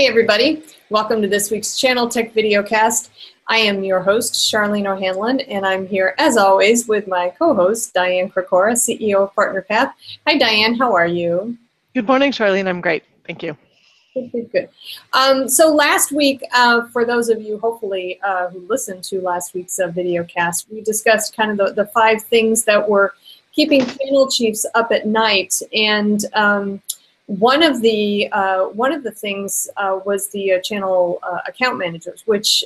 Hey everybody, welcome to this week's ChannelTech VideoCast. I am your host, Charlene O'Hanlon, and I'm here as always with my co-host, Diane Krakora, CEO of Partner Path. Hi Diane, how are you? Good morning, Charlene. I'm great. Thank you. Good. So last week, for those of you hopefully who listened to last week's videocast, we discussed kind of the 5 things that were keeping channel chiefs up at night, and one of the things was the channel account managers, which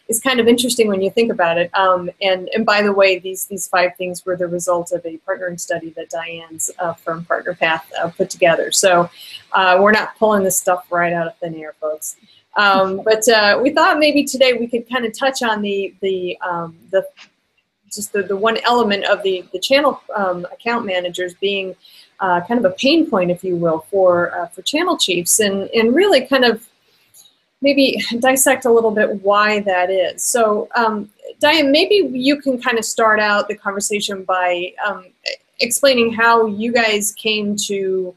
is kind of interesting when you think about it. And by the way, these 5 things were the result of a partnering study that Diane's firm Partner Path put together. So we're not pulling this stuff right out of thin air, folks. But we thought maybe today we could kind of touch on the one element of the channel account managers being kind of a pain point, if you will, for channel chiefs, and really kind of maybe dissect a little bit why that is. So Diane, maybe you can kind of start out the conversation by explaining how you guys came to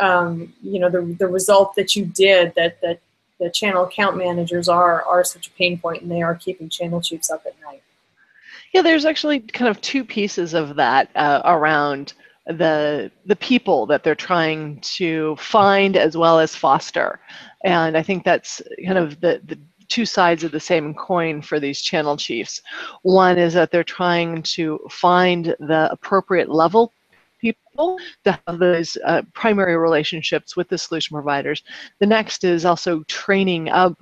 you know, the result that you did, that the channel account managers are such a pain point and they are keeping channel chiefs up at night. Yeah, there's actually kind of 2 pieces of that around the people that they're trying to find as well as foster. And I think that's kind of the 2 sides of the same coin for these channel chiefs. One is that they're trying to find the appropriate level people to have those primary relationships with the solution providers. The next is also training up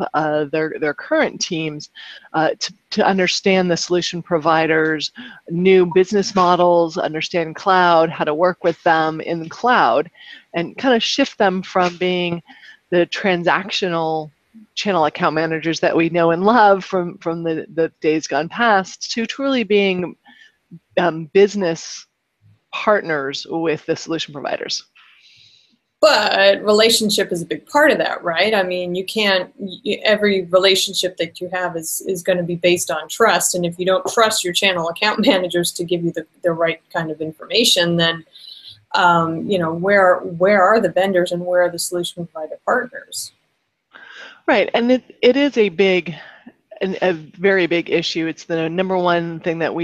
their current teams to understand the solution providers' new business models, understand cloud, how to work with them in the cloud, and kind of shift them from being the transactional channel account managers that we know and love from the days gone past to truly being business partners with the solution providers. But relationship is a big part of that, right? I mean, you can't, every relationship that you have is going to be based on trust. And if you don't trust your channel account managers to give you the right kind of information, then, you know, where are the vendors and where are the solution provider partners? Right. And it is a very big issue. It's the number one thing that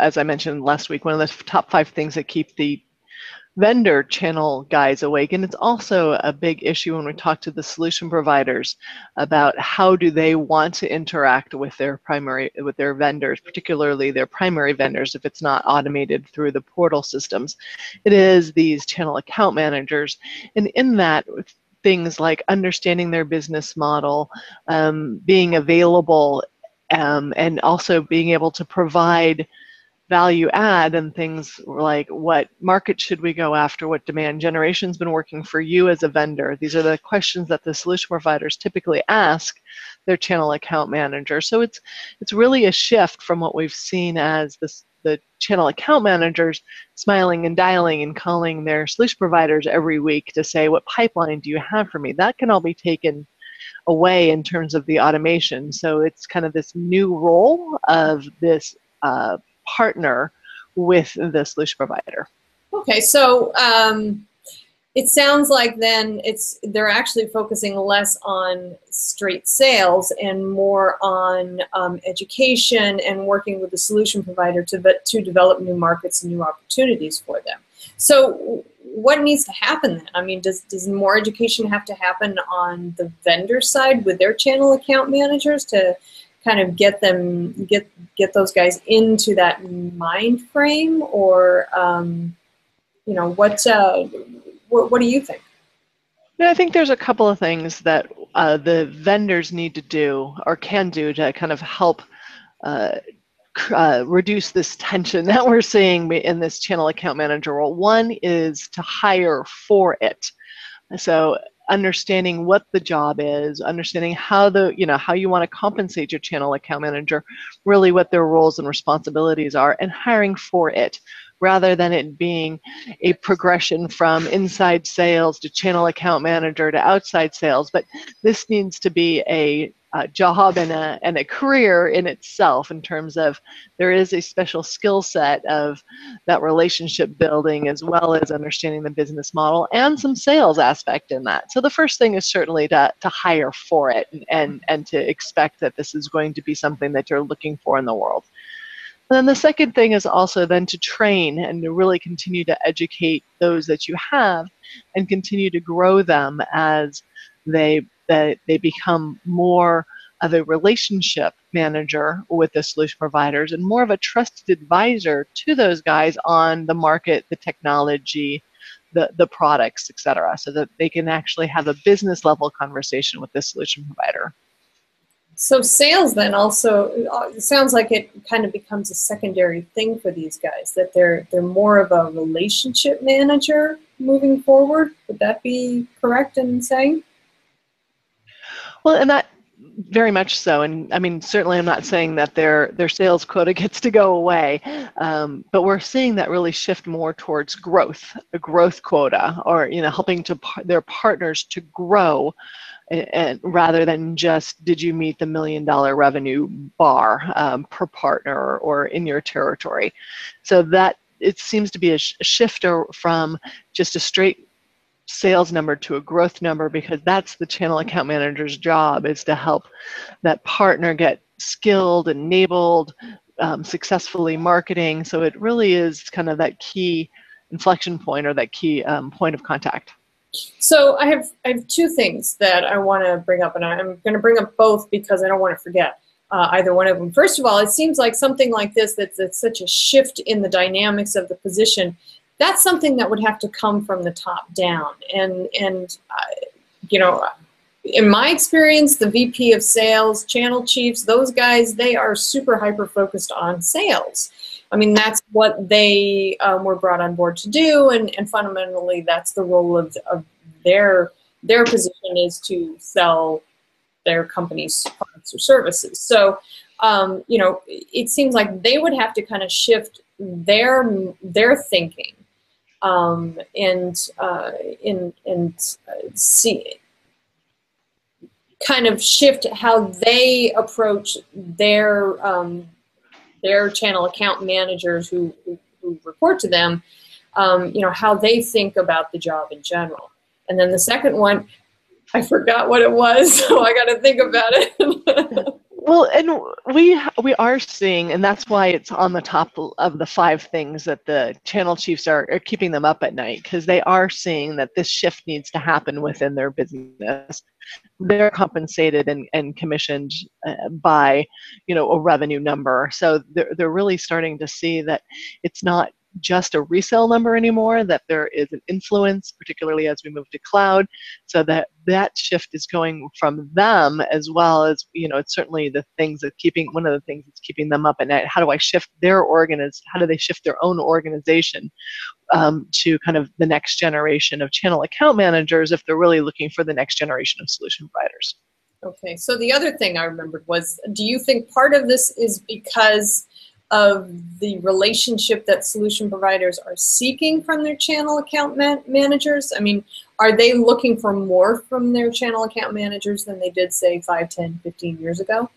as I mentioned last week, one of the top 5 things that keep the vendor channel guys awake. And it's also a big issue when we talk to the solution providers about how do they want to interact with their vendors, particularly their primary vendors, if it's not automated through the portal systems. It is these channel account managers. And in that, things like understanding their business model, being available, and also being able to provide value add and things like what market should we go after, what demand generation's been working for you as a vendor. These are the questions that the solution providers typically ask their channel account manager. So it's really a shift from what we've seen as the channel account managers smiling and dialing and calling their solution providers every week to say, what pipeline do you have for me? That can all be taken away in terms of the automation. So it's kind of this new role of this partner with the solution provider. Okay, so it sounds like then they're actually focusing less on straight sales and more on education and working with the solution provider to develop new markets and new opportunities for them. So what needs to happen then? I mean, does more education have to happen on the vendor side with their channel account managers to kind of get those guys into that mind frame, or you know, what do you think? I think there's a couple of things that the vendors need to do or can do to kind of help reduce this tension that we're seeing in this channel account manager role. One is to hire for it. So understanding what the job is, understanding how how you want to compensate your channel account manager, really what their roles and responsibilities are, and hiring for it, rather than it being a progression from inside sales to channel account manager to outside sales. But this needs to be a job and a career in itself, in terms of there is a special skill set of that relationship building, as well as understanding the business model and some sales aspect in that. So the first thing is certainly to hire for it, and to expect that this is going to be something that you're looking for in the world. And then the second thing is also then to train and to really continue to educate those that you have, and continue to grow them as they become more of a relationship manager with the solution providers, and more of a trusted advisor to those guys on the market, the technology, the products, etc., so that they can actually have a business level conversation with the solution provider. So sales then also, it sounds like it kind of becomes a secondary thing for these guys, that they're more of a relationship manager moving forward. Would that be correct in saying? Well, and that very much so. And I mean, certainly I'm not saying that their sales quota gets to go away, but we're seeing that really shift more towards growth, a growth quota, or helping their partners to grow, and rather than just, did you meet the $1 million revenue bar per partner or in your territory. So that it seems to be a shift from just a straight sales number to a growth number, because that's the channel account manager's job, is to help that partner get skilled, enabled, successfully marketing. So it really is kind of that key inflection point, or that key point of contact. So I have two things that I want to bring up, and I'm going to bring up both because I don't want to forget either one of them. First of all, it seems like something like this, that's such a shift in the dynamics of the position, that's something that would have to come from the top down. And in my experience, the VP of sales, channel chiefs, those guys, they are super hyper focused on sales. I mean, that's what they were brought on board to do, and fundamentally, that's the role of their position, is to sell their company's products or services. So, it seems like they would have to kind of shift their thinking, see, kind of shift how they approach their channel account managers who report to them, how they think about the job in general. And then the second one, I forgot what it was, so I got to think about it. Well, and we are seeing, and that's why it's on the top of the 5 things that the channel chiefs are keeping them up at night, because they are seeing that this shift needs to happen within their business. They're compensated and commissioned by, a revenue number. So they're really starting to see that it's not just a resale number anymore, that there is an influence, particularly as we move to cloud. So that shift is going from them, as well as, it's certainly the things that one of the things that's keeping them up at night. How do I shift how do they shift their own organization to kind of the next generation of channel account managers, if they're really looking for the next generation of solution providers? Okay, so the other thing I remembered was, do you think part of this is because of the relationship that solution providers are seeking from their channel account managers? I mean, are they looking for more from their channel account managers than they did, say, 5, 10, 15 years ago?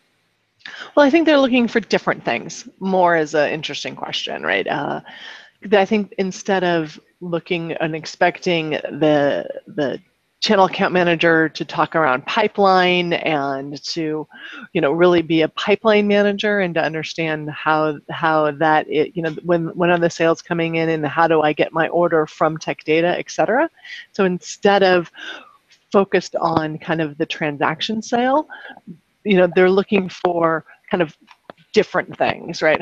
Well, I think they're looking for different things. More is an interesting question, right? I think instead of looking and expecting the channel account manager to talk around pipeline and to, really be a pipeline manager, and to understand how that when are the sales coming in, and how do I get my order from tech data, etc. So instead of focused on kind of the transaction sale, they're looking for kind of different things, right?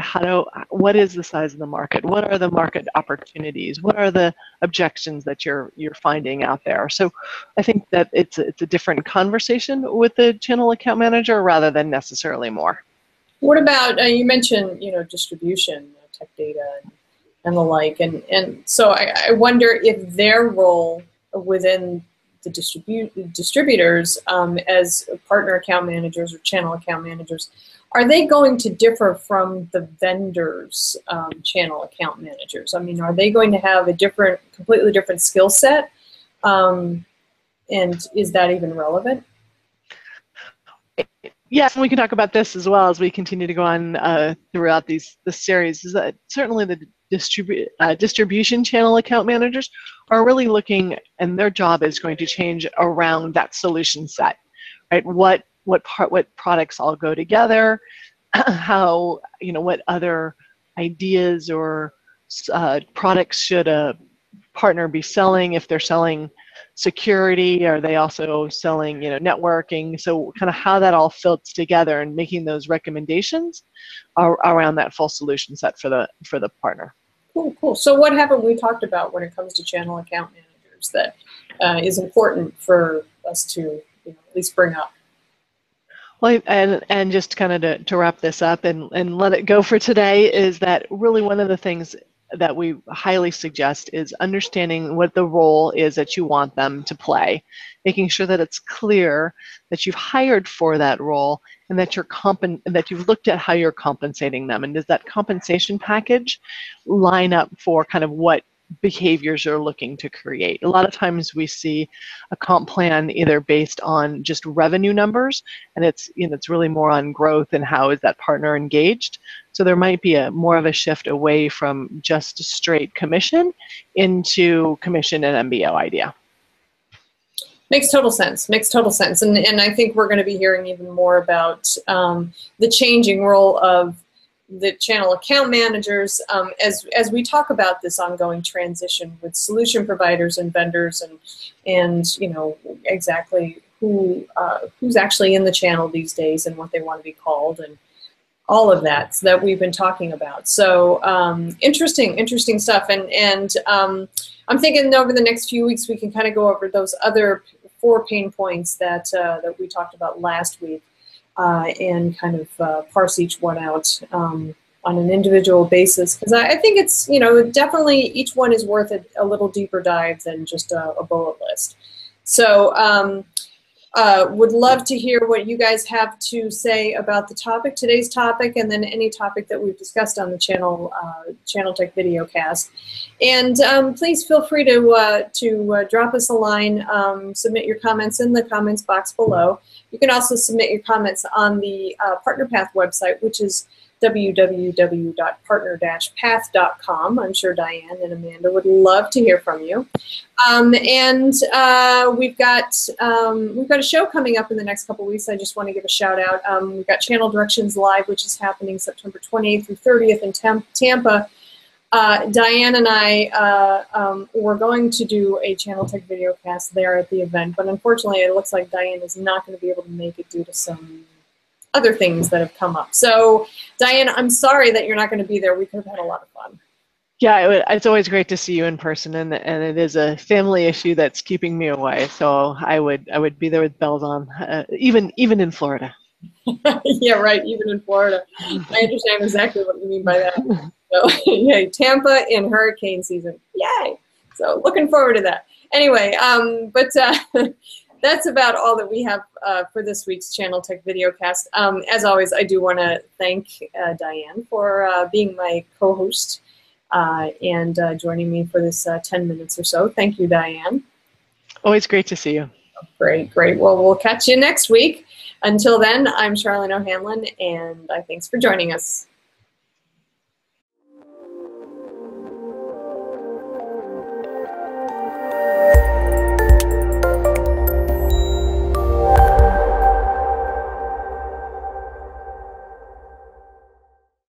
What is the size of the market? What are the market opportunities? What are the objections that you're finding out there? So I think that it's a different conversation with the channel account manager, rather than necessarily more. What about, you mentioned, distribution, tech data and the like, and so I wonder if their role within the distributors as partner account managers or channel account managers, are they going to differ from the vendors' channel account managers? I mean, are they going to have a completely different skill set? And is that even relevant? Yes, and we can talk about this as well as we continue to go on throughout this series. Is that certainly the distribution channel account managers are really looking, and their job is going to change around that solution set, right? What products all go together, how, what other ideas or products should a partner be selling. If they're selling security, are they also selling, networking? So kind of how that all fits together and making those recommendations around that full solution set for the partner. Cool, cool. So what haven't we talked about when it comes to channel account managers that is important for us to at least bring up? Well, and just kind of to wrap this up and let it go for today is that really one of the things that we highly suggest is understanding what the role is that you want them to play, making sure that it's clear that you've hired for that role and that that you've looked at how you're compensating them, and does that compensation package line up for kind of what behaviors you're looking to create. A lot of times we see a comp plan either based on just revenue numbers, and it's really more on growth and how is that partner engaged. So there might be more of a shift away from just straight commission into commission and MBO idea. Makes total sense. Makes total sense. And I think we're going to be hearing even more about the changing role of the channel account managers as we talk about this ongoing transition with solution providers and vendors and exactly who's actually in the channel these days and what they want to be called and all of that that we've been talking about. So interesting stuff. And I'm thinking over the next few weeks we can kind of go over those other 4 pain points that we talked about last week. And kind of parse each one out on an individual basis, because I think it's, definitely each one is worth a little deeper dive than just a bullet list. So would love to hear what you guys have to say about the topic, today's topic, and then any topic that we've discussed on the ChannelTech VideoCast. And please feel free to drop us a line, submit your comments in the comments box below. You can also submit your comments on the PartnerPath website, which is www.partner-path.com. I'm sure Diane and Amanda would love to hear from you. And we've got a show coming up in the next couple weeks. I just want to give a shout out. We've got Channel Directions Live, which is happening September 28th through 30th in Tampa. Diane and I were going to do a ChannelTech VideoCast there at the event, but unfortunately it looks like Diane is not going to be able to make it due to some other things that have come up. So Diane, I'm sorry that you're not going to be there. We could have had a lot of fun. Yeah, it's always great to see you in person, and it is a family issue that's keeping me away. So I would be there with bells on, even in Florida. Yeah, right. Even in Florida, I understand exactly what you mean by that. So, yay, Tampa in hurricane season. Yay! So looking forward to that. Anyway, that's about all that we have for this week's ChannelTech VideoCast. As always, I do want to thank Diane for being my co-host and joining me for this 10 minutes or so. Thank you, Diane. Always great to see you. Great, great. Well, we'll catch you next week. Until then, I'm Charlene O'Hanlon, and thanks for joining us.